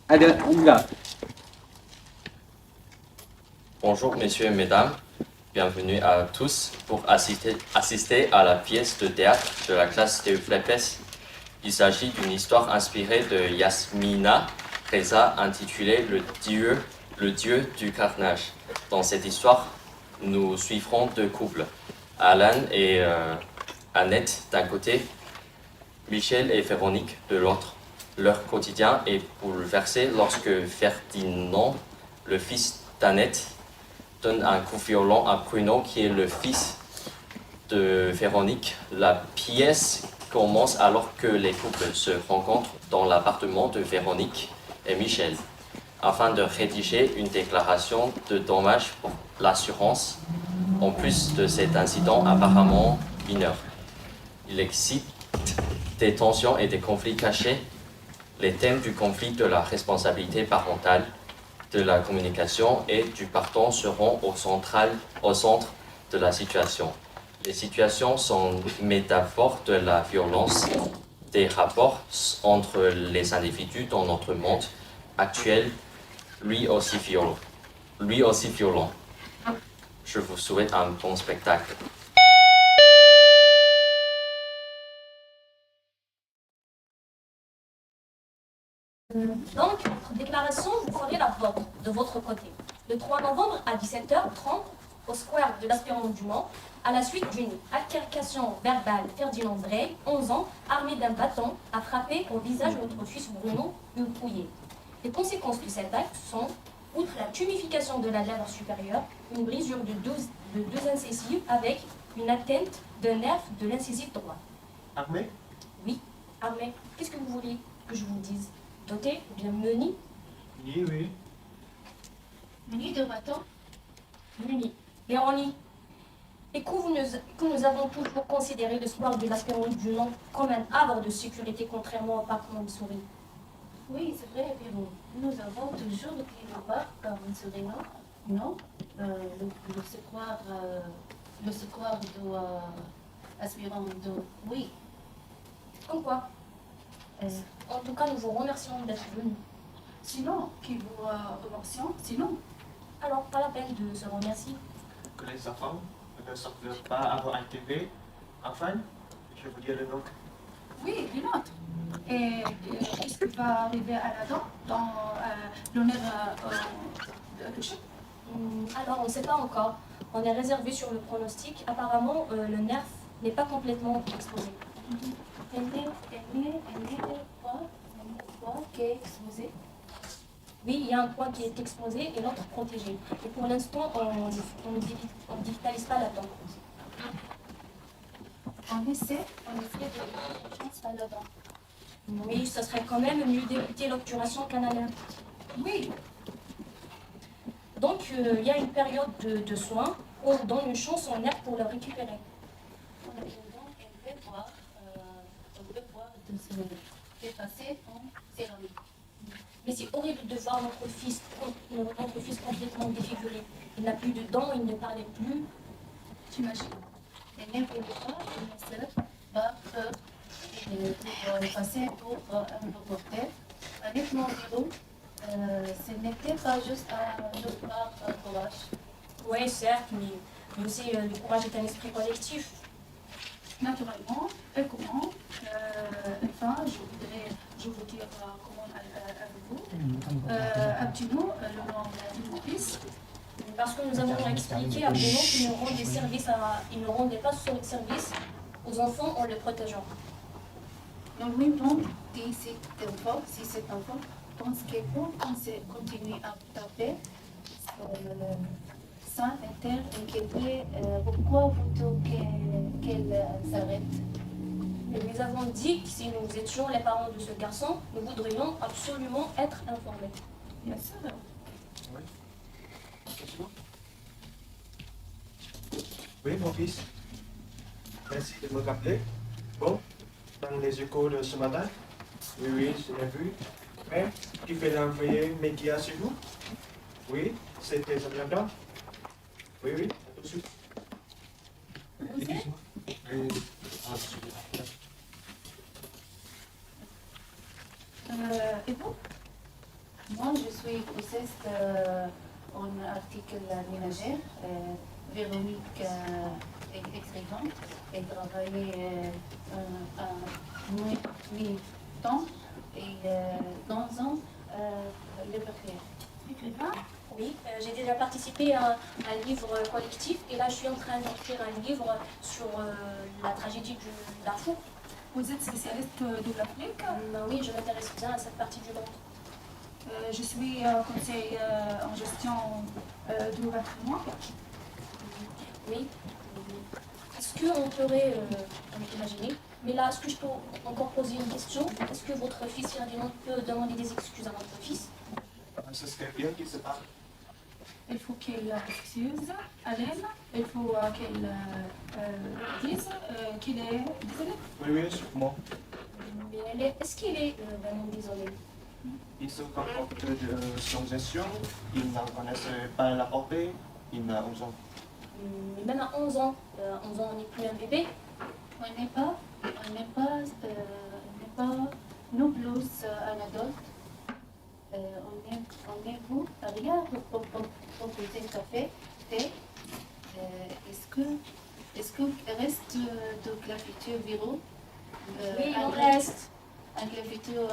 Ada enggak? Bonjour messieurs et mesdames, bienvenue à tous pour assister à la pièce de théâtre de la classe TU Flepes. Il s'agit d'une histoire inspirée de Yasmina Reza intitulée le dieu du carnage. Dans cette histoire, nous suivrons deux couples, Alan et Annette d'un côté, Michel et Véronique de l'autre. Leur quotidien est bouleversé lorsque Ferdinand, le fils d'Annette, donne un coup violent à Bruno qui est le fils de Véronique. La pièce commence alors que les couples se rencontrent dans l'appartement de Véronique et Michel afin de rédiger une déclaration de dommages pour l'assurance en plus de cet incident apparemment mineur. Il excite des tensions et des conflits cachés. Les thèmes du conflit de la responsabilité parentale, de la communication et du pardon seront au centre de la situation. Les situations sont métaphores de la violence des rapports entre les individus dans notre monde actuel, lui aussi violent. Je vous souhaite un bon spectacle. Donc, votre déclaration, vous ferez la vôtre, de votre côté. Le 3 novembre à 17h30, au square de l'Aspirante du Mans, à la suite d'une altercation verbale, Ferdinand Drey, 11 ans, armé d'un bâton, a frappé au visage notre fils Bruno Hulpouillet. Les conséquences de cet acte sont, outre la tumification de la lèvre supérieure, une brisure de deux incisives avec une atteinte d'un nerf de l'incisif droit. Armé? Oui, armé. Qu'est-ce que vous voulez que je vous dise? Doté ou bien muni? Oui, oui. Muni de bâton? Muni. Véronique, et que nous avons toujours considéré le square de l'Aspirante du Mans comme un havre de sécurité contrairement au parc Montsouris. Oui, c'est vrai, Véro. Nous avons toujours été là-bas comme Montsouris, non? Le square de Aspirant de... Oui. Comme quoi? En tout cas, nous vous remercions d'être venus. Sinon, qui vous remercions? Sinon? Alors, pas la peine de se remercier. Que les enfants ne savent pas avoir un TV. Enfin, je vous dis le nom. Oui, une autre. Et qu'est-ce qui va arriver à la dent dans l'honneur de chef? Alors, on ne sait pas encore. On est réservé sur le pronostic. Apparemment, le nerf n'est pas complètement exposé. Elle est quoi qui est exposé? Oui, il y a un point qui est exposé et l'autre protégé. Et pour l'instant, on ne digitalise pas la dent. On essaie de chance à la dent. Oui, ce serait quand même mieux d'éviter l'obturation canalaire. Oui. Donc, il y a une période de soins où on donne une chance au nerf pour le récupérer. En attendant, elle peut voir de se dépasser en céramique. Mais c'est horrible de voir notre fils complètement défiguré. Il n'a plus de dents, il ne parlait plus. T'imagines? Elle ne voulait pas une sœur par peur pour passer pour un reporter. Avec mon bureau, ce n'était pas juste un courage. Oui, certes, mais aussi le courage est un esprit collectif. Naturellement, et comment enfin, je vous dire comment avec vous. Abdino, le nom de mon fils. Parce que nous avons expliqué à Bruno qu'il ne rendait pas service aux enfants en les protégeant. Donc, maintenant, si cet enfant pense qu'il peut continuer à taper sans être inquiété, pourquoi vous qu'elle s'arrête? Et nous avons dit que si nous étions les parents de ce garçon, nous voudrions absolument être informés. Bien sûr. Oui. Question? Oui, mon fils. Merci de me rappeler. Bon, dans les échos de ce matin. Oui, oui, je l'ai vu. Mais tu fais l'envoyer média sur vous? Oui, c'était important. Oui, oui, à tout de suite. Excuse-moi. Et vous? Moi, je suis grossiste en article ménagère. Véronique est écrivainte. Elle travaille à mi-temps et dans un libraire. Écrivain? Oui, j'ai déjà participé à un livre collectif et là je suis en train d'écrire un livre sur la tragédie du Darfour. Vous êtes spécialiste de l'Afrique. Oui, je m'intéresse bien à cette partie du monde. Je suis conseiller en gestion du patrimoine. Oui. Est-ce qu'on pourrait imaginer? Mais là, est-ce que je peux encore poser une question? Est-ce que votre fils Ferdinand peut demander des excuses à votre fils? Ce serait bien qu'il se parle. Il faut qu'il excuse Alain. Il faut qu'il dise qu'il est désolé. Oui, sûrement. Mais est-ce qu'il est vraiment désolé? Il se comporte de son gestion, il n'en connaissait pas la portée, il a 11 ans. Mais même à 11 ans, on n'est plus un bébé. On n'est pas non plus un adulte. On est vous, rien pour proposer café, thé. Est-ce que reste de claviture bureau? Oui, il en reste. Un claviture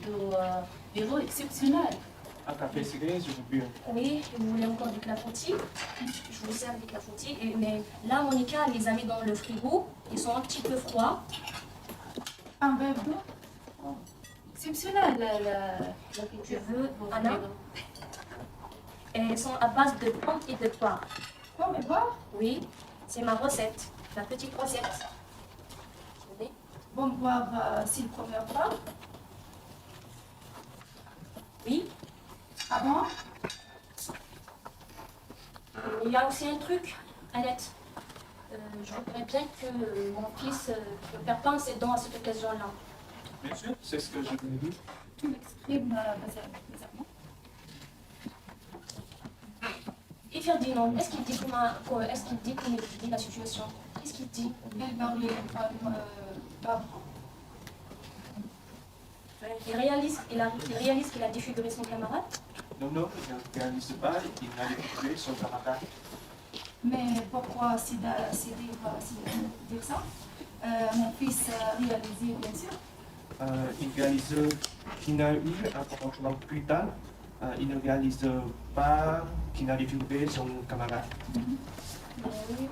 de bureau exceptionnel. Un café ciré, je veux bien. Oui, vous voulez encore du clafoutis? Je vous sers des clafoutis. Mais là, Monica les a mis dans le frigo. Ils sont un petit peu froids. Un verre d'eau. Exceptionnel, la Je veux, vos Anna. bureaux. Et elles sont à base de pommes et de poires. Pomme et poire. Oui, c'est ma recette. La petite recette. Vous voulez? Bon, poire, c'est le premier poire. Oui. Ah bon? Il y a aussi un truc, Annette. Je voudrais bien que mon fils ne perde pas ses dents à cette occasion-là. Bien sûr, c'est ce que je voulais dire. Tu m'exprimes bizarrement. Et Ferdinand, est-ce qu'il dit comment il dit la situation? Qu'est-ce qu'il dit? Elle parlait pas. Il réalise qu'il a défiguré son camarade? Non, il ne réalise pas, il n'a trouvé son camarade. Mais pourquoi dire ça? Mon fils réalisé, bien sûr. Il réalise qu'il n'a eu un comportement brutal. Il ne réalise pas qu'il n'a défiguré son camarade. Oui,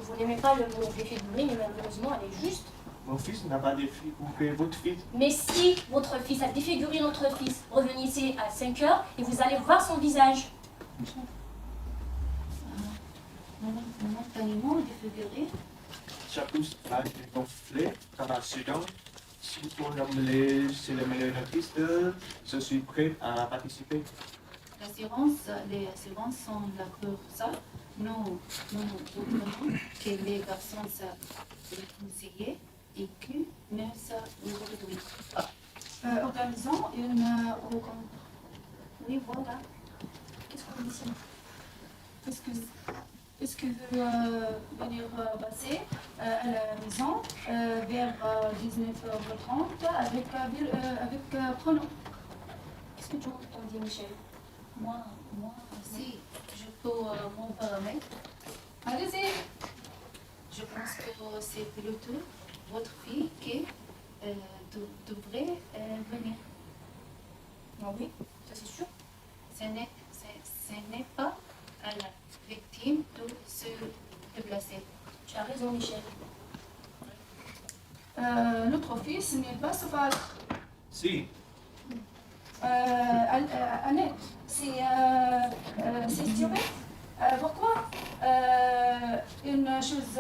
vous n'aimez pas le mot défiguré, mais malheureusement, elle est juste. Mon fils n'a pas défiguré votre fils. Mais si votre fils a défiguré notre fils, revenez ici à 5 heures et vous allez voir son visage. Momentanément défiguré. Sa pousse a été gonflée par accident. Si vous l'emmenez chez le médiatrice, je suis prêt à participer. Les assurances sont là pour ça. Nous voudrions que les garçons savent les conseiller et que nous aujourd'hui. Organisons une rencontre. Oui, voilà. Qu'est-ce qu'on dit ici? Est-ce que vous venir passer à la maison vers 19h30 avec pronom? Qu'est-ce que tu dis, Michel? Moi aussi, je peux mon paramètre. Allez-y. Je pense que c'est plutôt votre fille qui devrait venir. Ah oui, ça c'est sûr. Ce n'est pas à la victime de se déplacer. Tu as raison, Michel. Notre fils n'est pas sauvage. Si, Annette, c'est stupide. Pourquoi une chose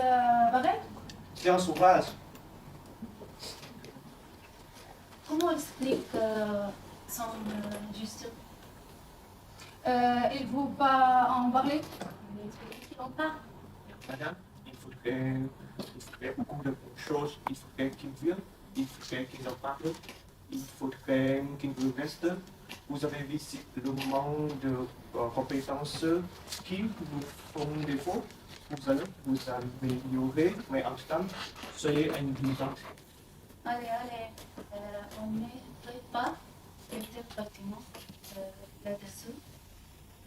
pareille? c'est un sauvage. Comment explique son justice? Il ne faut pas en parler. Mais il qu'il en parle. Madame, il faudrait beaucoup de choses. Il faudrait qu'il vienne, il faudrait qu'il en parle, il faudrait qu'il vous reste. Vous avez visiblement de compétences qui vous font défaut. Vous allez vous améliorer, mais en tout temps, soyez intelligente. Allez, on ne fait pas le bâtiment. là-dessous.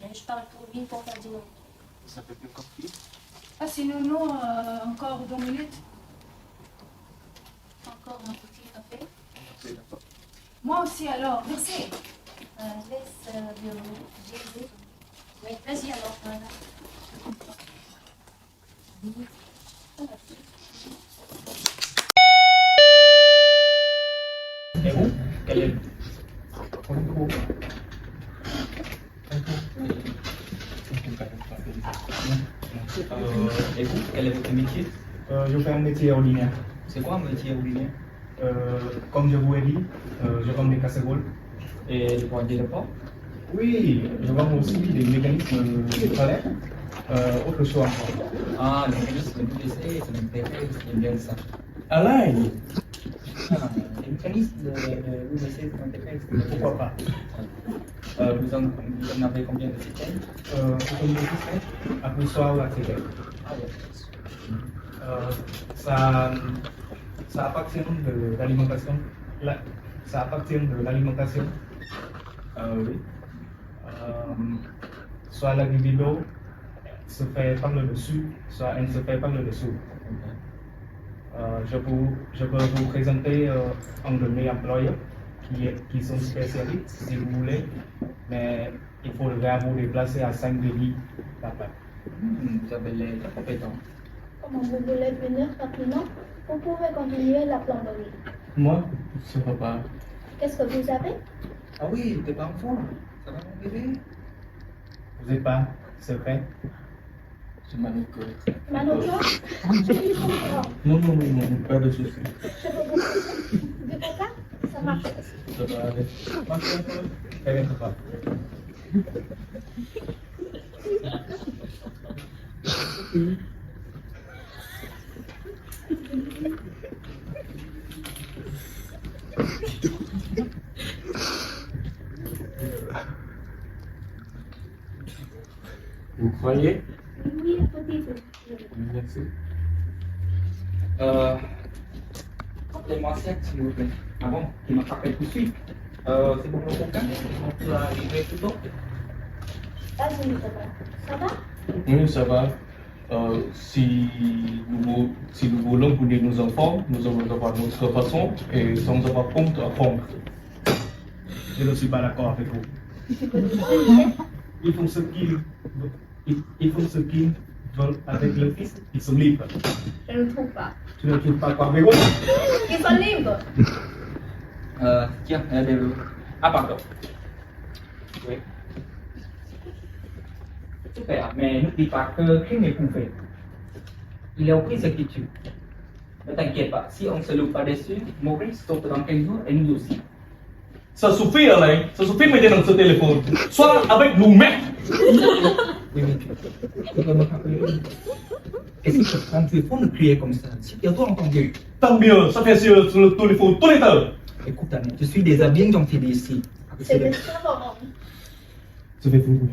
Et je parle pour lui, pour Ferdinand. Ça fait plus compliqué. Ah, sinon, non, encore 2 minutes. Encore un petit café. C'est d'accord. Moi aussi, alors, merci. Laisse Jésus. Oui, vas-y alors. Et vous, quel est et vous, quel est votre métier? Je fais un métier ordinaire. C'est quoi un métier ordinaire? Comme je vous ai dit, je vends des casseroles. Et vous vendez le porc? Oui, je vends aussi des mécanismes de toilette. Autre chose encore. Ah, le mécanisme de WC, ça m'intéresse, j'aime bien ça. Alain, Ah, le mécanisme de WC, ça m'intéresse. pourquoi pas? Vous en avez combien de systèmes? Comme je disais, après soir, la télé. Ah, ouais. Ça appartient de l'alimentation. Ça appartient de l'alimentation. Oui. Soit la libido se fait par le dessus, soit elle se fait par le dessous. Je peux vous présenter un de mes employeurs qui sont spécialistes si vous voulez, mais il faudra vous déplacer à 5 devis là-bas. Vous avez l'air compétent. Comment vous voulez venir rapidement, vous pouvez continuer la plomberie. Moi, je ne peux pas. Qu'est-ce que vous avez? Ah oui, t'es pas enfant. Ça va mon bébé? Vous n'êtes pas, c'est vrai? Je m'améliore. Manojo, je suis content. Non, pas de souci. Je peux vous poser du coca? Ça marche. Ça va aller. Marchez un peu. Elle ne pas. Vous croyez? Oui, un petit peu. Merci. Appelez-moi Seth, s'il vous plaît. Ah bon, il m'a rappelé tout de suite. C'est pour le coca? On peut arriver plus tôt? Vas-y, Nicolas. Ça va? Oui, ça va. Si nous voulons punir nos enfants, nous allons avoir notre façon et sans avoir compte à prendre. Je ne suis pas d'accord avec vous. Tu peux nous dire? Ils font ce qu'ils veulent avec le fils, ils sont libres. Je ne trouve pas. Tu ne trouves pas quoi, mais oui. Ils sont libres. Tiens, ah pardon. Oui. Super, mais n'oublie pas que crime est prouvé. Il est au prix ce qui tue. Ne t'inquiète pas, si on ne se loupe pas dessus, Maurice saute dans 15 jours et nous aussi. Ça suffit, Alain. Ça suffit maintenant dans ce téléphone. Sois avec nous-mêmes. Oui, mais tu dois me rappeler. Qu'est-ce que tu prends le téléphone de crier comme ça? Si bientôt entendu. Tant mieux, ça fait sur le téléphone tous les heures. Écoute, Anne, je suis déjà bien gentil d'ici. C'est des savants. Je vais vous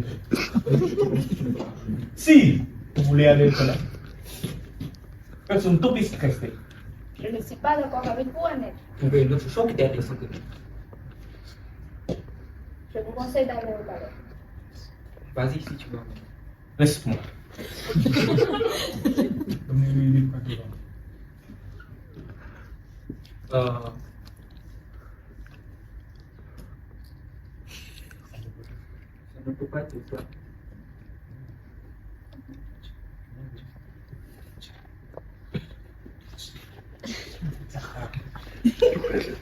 Si vous voulez aller là, elles sont toutes stressées. Je ne suis pas d'accord avec vous, Annette. Trouver une autre chose derrière ce que Je vous conseille d'aller au ballet. Vas-y si tu veux. Laisse-moi. Ça ne peut pas être ça.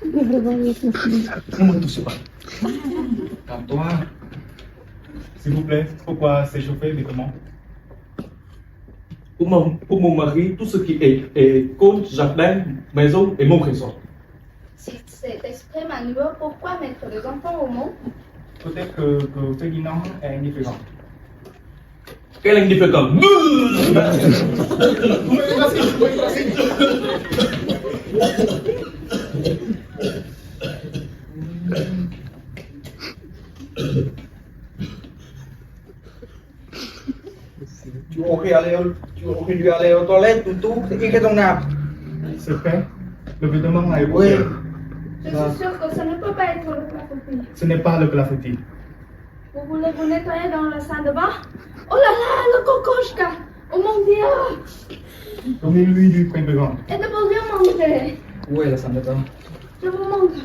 Ne me touchez pas. Calme-toi. S'il vous plaît, pourquoi s'échauffer vêtements? Pour mon mari, tout ce qui est côte, jardin, maison et mon trésor. Si c'est extrême à niveau, pourquoi mettre les enfants au monde? Peut-être que Ferdinand est indifférent. Quel indifférent. Tu aurais dû aller aux toilettes, Toutou. C'est qui ton âme? C'est vrai? Le vêtement a Oui. évolué. Je suis sûre que ça ne peut pas être le clafoutis. Ce n'est pas le clafoutis. Vous voulez vous nettoyer dans la salle de bain? Oh là là, le cocochka! Oh mon Dieu! Donnez-lui du pain blanc. Et de vous bien monter. Où est la salle de bain? Je vous montre.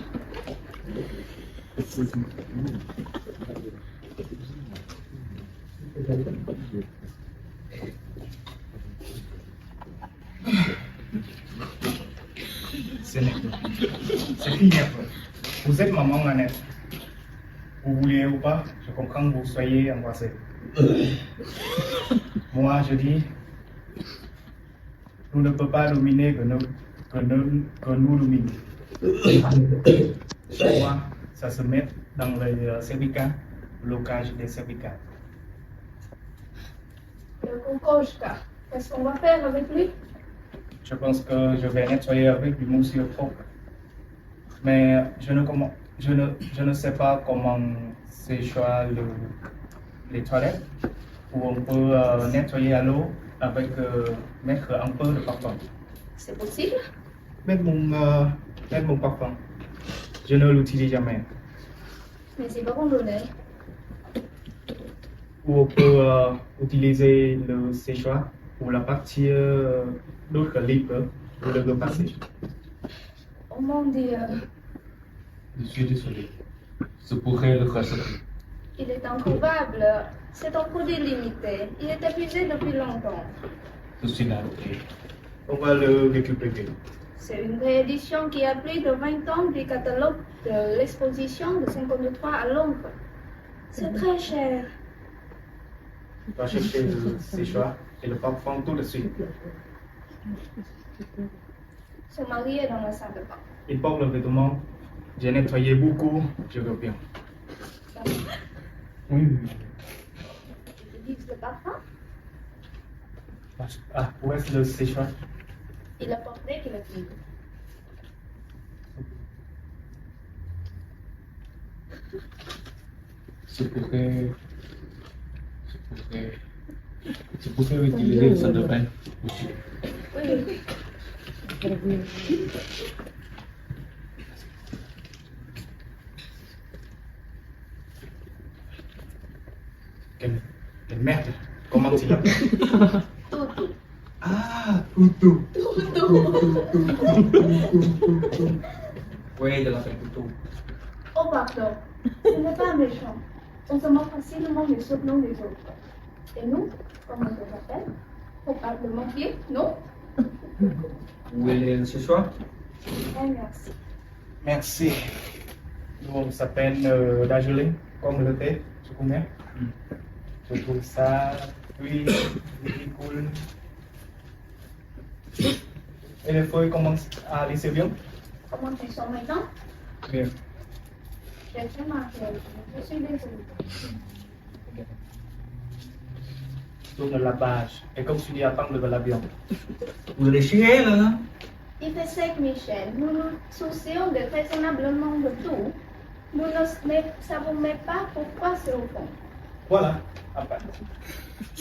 C'est fini après. Vous êtes maman Nanette. Vous voulez ou pas, je comprends que vous soyez angoissé. Moi, je dis, nous ne pouvons pas dominer que nous dominons. Chaque fois, ça se met dans les cervicales, blocage des cervicales. Le cocochka. Qu'est-ce qu'on va faire avec lui? Je pense que je vais nettoyer avec du moussure propre. Mais je ne sais pas comment séchoir les toilettes, où on peut nettoyer à l'eau avec mettre un peu de parfum. C'est possible? Mettre mon parfum. Je ne l'utilise jamais. Mais c'est pas condamné. Ou on peut utiliser le séchoir pour la partie d'autres libre pour le repasser. Oh mon Dieu. Je suis désolé. Je pourrais le recevoir. Il est introuvable. C'est un produit limité. Il est épuisé depuis longtemps. Je suis navré. On va le récupérer. C'est une réédition qui a plus de 20 ans du catalogue de l'exposition de 53 à Londres. C'est très cher. On va chercher le séchoir et le parfum tout de suite. Son mari est dans la salle de bain. Il porte le vêtement. J'ai nettoyé beaucoup. Je reviens. Oui. Il utilise le parfum. Ah, où est le séchoir? Il a porté qu'il a fini. Je pourrais utiliser le salle de bain aussi. Oui. Quelle merde. Comment il l'appelle? Toutou. Ah, Toutou. Oui, de la peine Toutou. Oh pardon. Ce n'est pas méchant. On se moque facilement des surnoms des autres. Et nous, comment on s'appelle? Probablement pied, non? Où est le séchoir? Oh, merci. Merci. Nous, on s'appelle Dageling, comme le thé, tu connais? Je trouve ça, oui, cool. Et les feuilles commencent à laisser bien? Comment tu sens maintenant? Bien. J'ai fait marquer. Je suis désolée. Tourne la page. Et comme tu dis, attendre de l'avion. Vous allez chier là? Il fait sec, Michel. Nous nous soucions de raisonnablement de tout. Nous ne savons même pas pourquoi c'est au fond. Voilà. Après.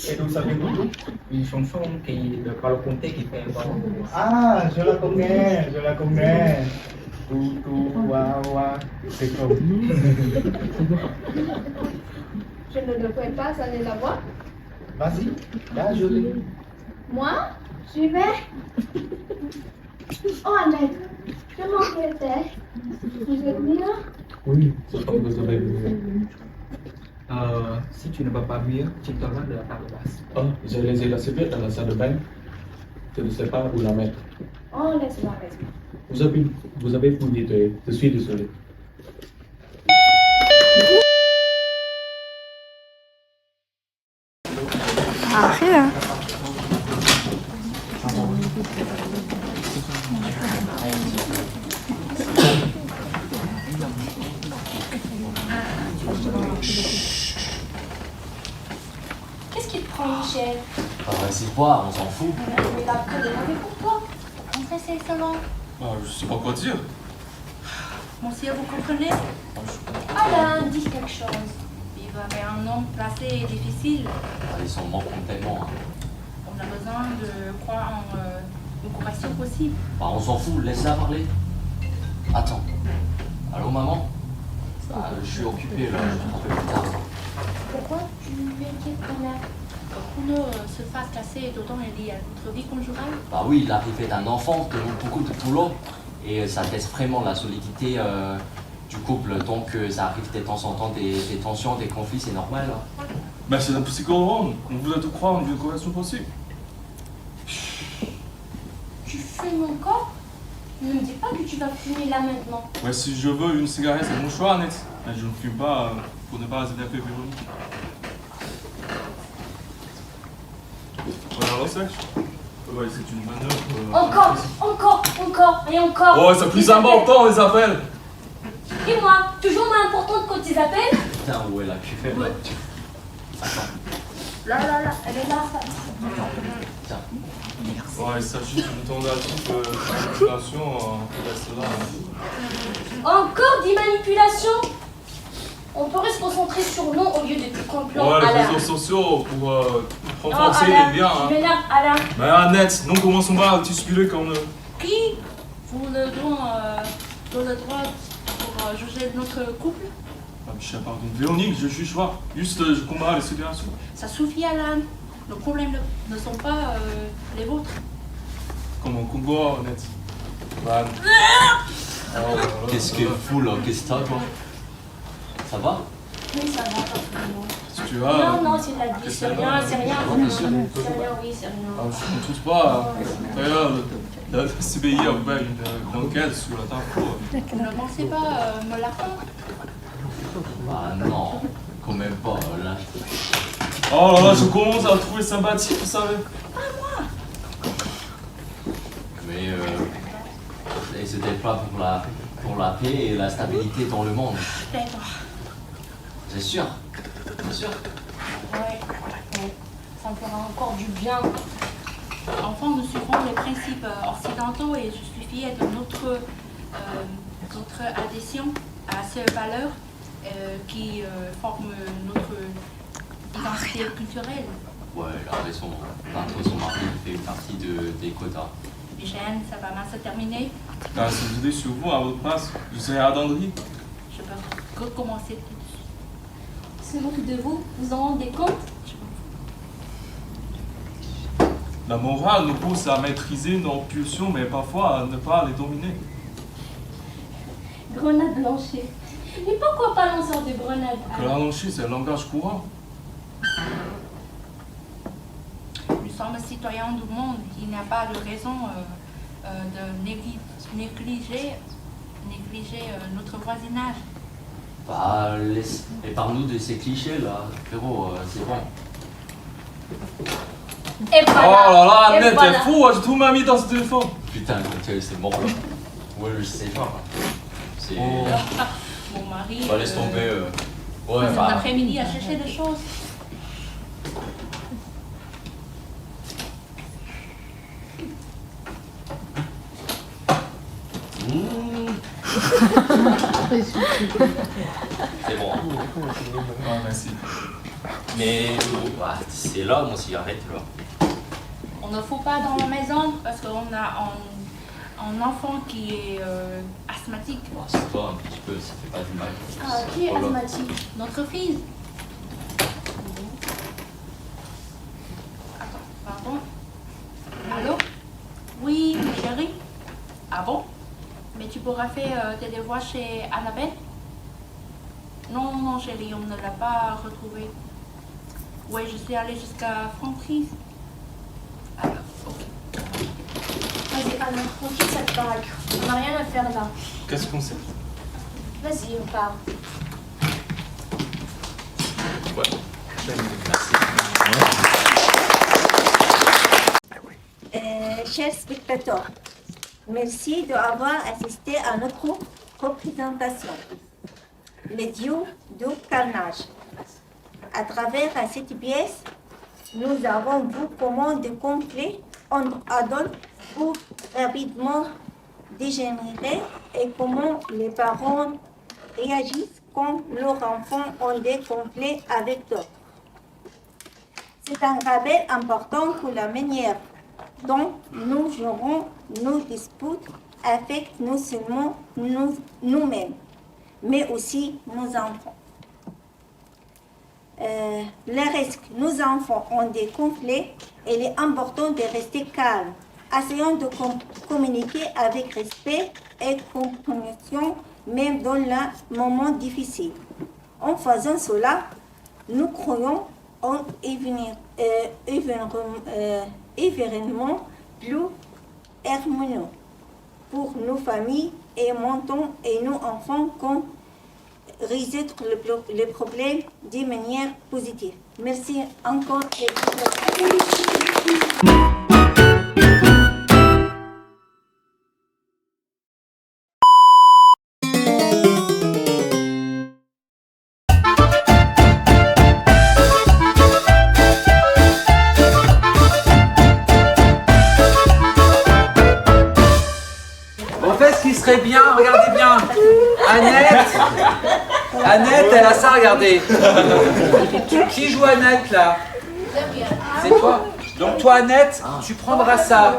Et vous savez tout? Une chanson de Carlo Conte qui fait Ah, je la connais. Tout, waouh, c'est comme. Je ne devrais pas aller la voir. Vas-y, là, je l'ai. Moi, j'y vais. Oh, Annette, je m'inquiétais. Vous êtes bien? Oui, c'est comme vous avez vu. Si tu ne vas pas mieux, tu te rends de la part basse. Oh, j'ai laissé la serviette dans la salle de bain. Je ne sais pas où la mettre. Oh, laisse-moi. Vous avez pu nettoyer. Je suis désolé. Rien. Qu'est-ce qui te prend, Michel? Vas-y voir, on s'en fout. Il a que des mauvais pour toi. Entrez, c'est salon. Je sais pas quoi dire. Monsieur, vous comprenez? Alain, dis quelque chose. Vivre avec un homme placé est difficile. Ils sont morts complètement. On a besoin de croire en une correction possible. On s'en fout, laisse-la parler. Attends. Allô, maman? Je suis occupé là, je te rappelle plus tard. Pourquoi tu inquiètes ta mère? Bruno se fasse casser dedans et lié à notre vie conjugale. Bah oui, l'arrivée d'un enfant demande beaucoup de boulot et ça teste vraiment la solidité du couple. Donc ça arrive de temps en temps des tensions, des conflits, c'est normal. Hein. Mais c'est un psychorome, on voudrait te croire en une corrélation possible. Tu fumes encore? Ne me dis pas que tu vas fumer là maintenant. Ouais, si je veux une cigarette, c'est mon choix, Annette. Mais je ne fume pas pour ne pas résider avec Véronique. Ouais, alors sèche. Ouais, c'est une manœuvre. Encore et encore. Oh, c'est plus important les appels. Et moi, toujours moins importante quand tu appelles? Putain, où est la cuvette là? Attends. Là, elle est là. Tiens. Ouais, il s'agit d'une tentative de manipulation. Encore des manipulations? On pourrait se concentrer sur nous au lieu de tout complot. Ouais, les Alain. réseaux sociaux pour Non, renforcer Alain, les liens. tu Hein. m'énerves, Alain. Mais Annette, non commençons pas à disputer comme. Qui vous le donne le droit pour juger notre couple? Ah, Michel, pardon. Véronique, je juge pas. Juste, je combats les situations. Ça suffit, Alan. Nos problèmes ne sont pas les vôtres. Comment combat, Annette? Van. Qu'est-ce que fou là? Qu'est-ce que t'as toi? Ça va? Oui, ça va, pas Si tu as. Non, c'est la vie, c'est rien. C'est rien, oui, c'est rien. Ah, je ne trouve pas. D'ailleurs, la CBI a ouvert une enquête sur la table. Vous ne pensez pas me l'apprendre? Bah non, quand même pas là. Oh là là, je commence à le trouver sympathique, vous savez. Mais et c'était pas pour la paix et la stabilité dans le monde. D'accord. C'est sûr. C'est sûr. Ouais, ça me fera encore du bien. Enfin, nous suivons les principes occidentaux et je suis fière de notre adhésion à ces valeurs qui forment notre identité culturelle. Ouais, elle a raison. Bientôt son mari fait partie des quotas. Michel, ça va mal se terminer. Ah, si j'étais sur vous, à votre place, je serais attendri. Je peux recommencer tout de suite. Se moque de vous, vous en rendez compte? La morale nous pousse à maîtriser nos pulsions, mais parfois à ne pas les dominer. Grenade blanchie. Et pourquoi pas lanceur de grenade? Que l'anarchie, c'est le langage courant. Nous sommes citoyens du monde. Il n'y a pas de raison de négliger notre voisinage. Bah, épargne-nous de ces clichés là, frérot, c'est bon. Et Oh voilà. là là, Et Annette, voilà. t'es fou, j'ai tout m'a mis dans ce téléphone. Putain, c'est mort là. Ouais, je sais pas. C'est. Oh. Mon mari. Bah, laisse tomber. Ouais, Cet bah. après-midi à chercher des choses. C'est bon. Ah, merci. Mais c'est là mon cigarette là. On ne fout pas dans la maison parce qu'on a un enfant qui est asthmatique. Bon, c'est toi un petit peu, ça fait pas du mal. Ah, qui est Voilà. asthmatique? Notre fils. Attends, pardon. Allô? Oui, chérie? Ah bon? Mais tu pourras faire tes devoirs chez Annabelle? Non, chérie, on ne l'a pas retrouvé. Oui, je suis allée jusqu'à Francis. Alors, ok. Vas-y, Alain, on quitte cette baraque. On n'a rien à faire là. Qu'est-ce qu'on sait? Vas-y, on part. Chers spectateurs, merci d'avoir assisté à notre représentation, Le Dieu du carnage. À travers cette pièce, nous avons vu comment des conflits entre adultes peuvent rapidement dégénérer et comment les parents réagissent quand leurs enfants ont des conflits avec d'autres. C'est un rappel important que la manière dont nous gérons nos disputes affecte non seulement nous-mêmes, mais aussi nos enfants. les risques. Nos enfants ont des conflits. Il est important de rester calme. Essayons de communiquer avec respect et compréhension, même dans les moments difficiles. En faisant cela, nous croyons en événement plus harmonieux pour nos familles et montons et nos enfants qu'on résoudre les problèmes de manière positive. Merci encore. En fait, ce qui serait bien, regardez bien, Annette, elle a ça, regardez. Qui joue Annette là? C'est toi. Donc toi, Annette, tu prendras ça.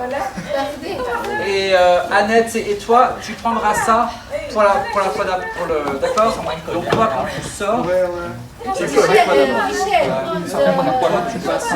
Et Annette, et toi, tu prendras ça pour la fois d'après. D'accord? Donc toi, quand tu sors, c'est correct, madame. Tu passes.